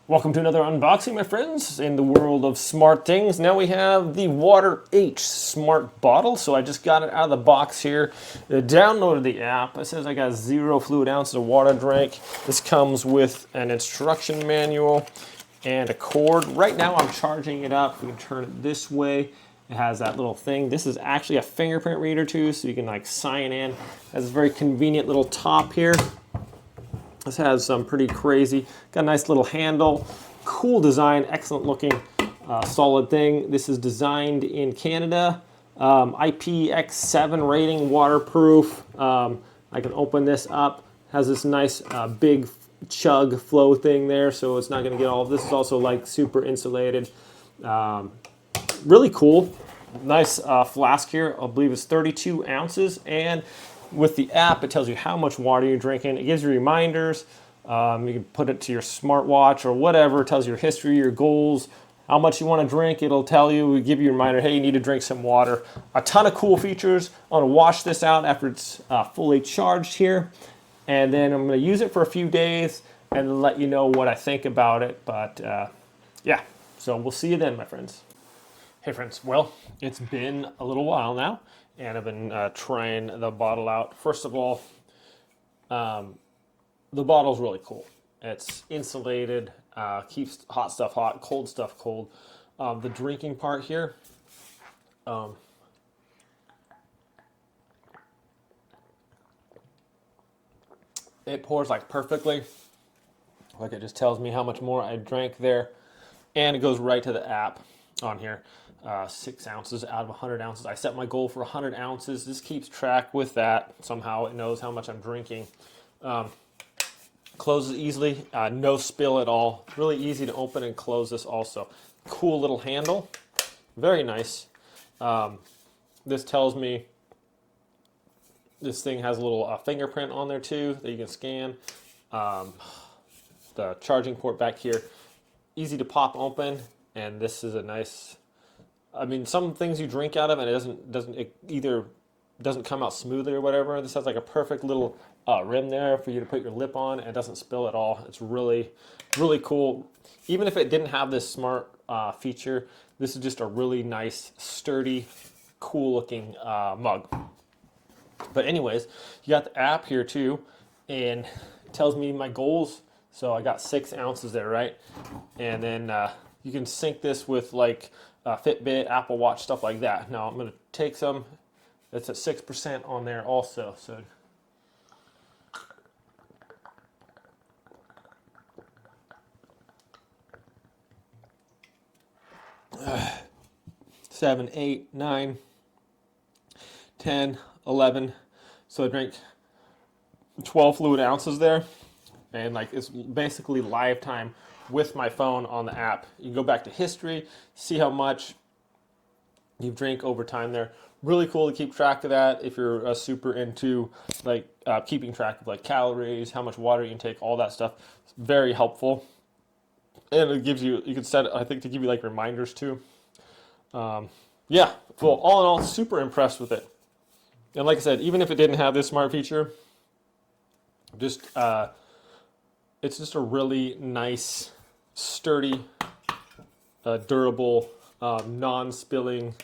Welcome to another unboxing, my friends, in the world of smart things. Now we have the WaterH smart bottle. So I just got it out of the box here. I downloaded the app. It says I got 0 fluid ounces of water drank. This comes with an instruction manual and a cord. Right now I'm charging it up. We can turn it this way. It has that little thing. This is actually a fingerprint reader too, so you can like sign in. It has a very convenient little top here. This has some pretty crazy, got a nice little handle, cool design, excellent looking, solid thing. This is designed in Canada, IPX7 rating, waterproof. I can open this up, has this nice big chug flow thing there, so it's not gonna get all of this. Is also like super insulated. Really cool, nice flask here. I believe it's 32 ounces, and with the app, it tells you how much water you're drinking. It gives you reminders. You can put it to your smartwatch or whatever. It tells you your history, your goals, how much you want to drink. It'll tell you, we give you a reminder, hey, you need to drink some water. A ton of cool features. I'm going to wash this out after it's fully charged here. And then I'm going to use it for a few days and let you know what I think about it. But yeah, so we'll see you then, my friends. Hey friends, well, it's been a little while now, and I've been trying the bottle out. First of all, the bottle's really cool. It's insulated, keeps hot stuff hot, cold stuff cold. The drinking part here, it pours like perfectly. Like it just tells me how much more I drank there, and it goes right to the app on here. 6 ounces out of 100 ounces. I set my goal for 100 ounces. This keeps track with that. Somehow it knows how much I'm drinking. Closes easily, no spill at all. Really easy to open and close this also. Cool little handle, very nice. This tells me this thing has a little fingerprint on there too that you can scan. The charging port back here, easy to pop open, and this is a nice, I mean, some things you drink out of and it either doesn't come out smoothly or whatever. This has like a perfect little rim there for you to put your lip on, and it doesn't spill at all. It's really, really cool. Even if it didn't have this smart feature, this is just a really nice, sturdy, cool looking mug. But anyways, you got the app here too, and it tells me my goals. So I got 6 ounces there, right? And then you can sync this with like Fitbit, Apple Watch, stuff like that. Now I'm going to take some. That's at 6% on there also. So 7, 8, 9, 10, 11. So I drank 12 fluid ounces there, and like it's basically live time with my phone on the app. You can go back to history, see how much you've drank over time there. Really cool to keep track of that if you're super into like keeping track of like calories, how much water you can take, all that stuff. It's very helpful. And it gives you, you can set it, I think, to give you like reminders too. Yeah, well, all in all, super impressed with it. And like I said, even if it didn't have this smart feature, just it's just a really nice, sturdy, durable, non-spilling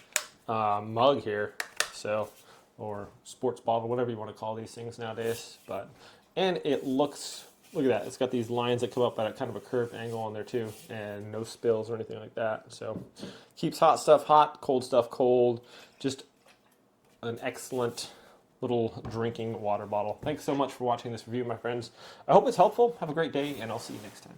mug here. So, or sports bottle, whatever you want to call these things nowadays. But, and it looks, look at that, it's got these lines that come up at a kind of a curved angle on there too, and no spills or anything like that. So keeps hot stuff hot, cold stuff cold. Just an excellent little drinking water bottle. Thanks so much for watching this review, my friends. I hope it's helpful. Have a great day, and I'll see you next time.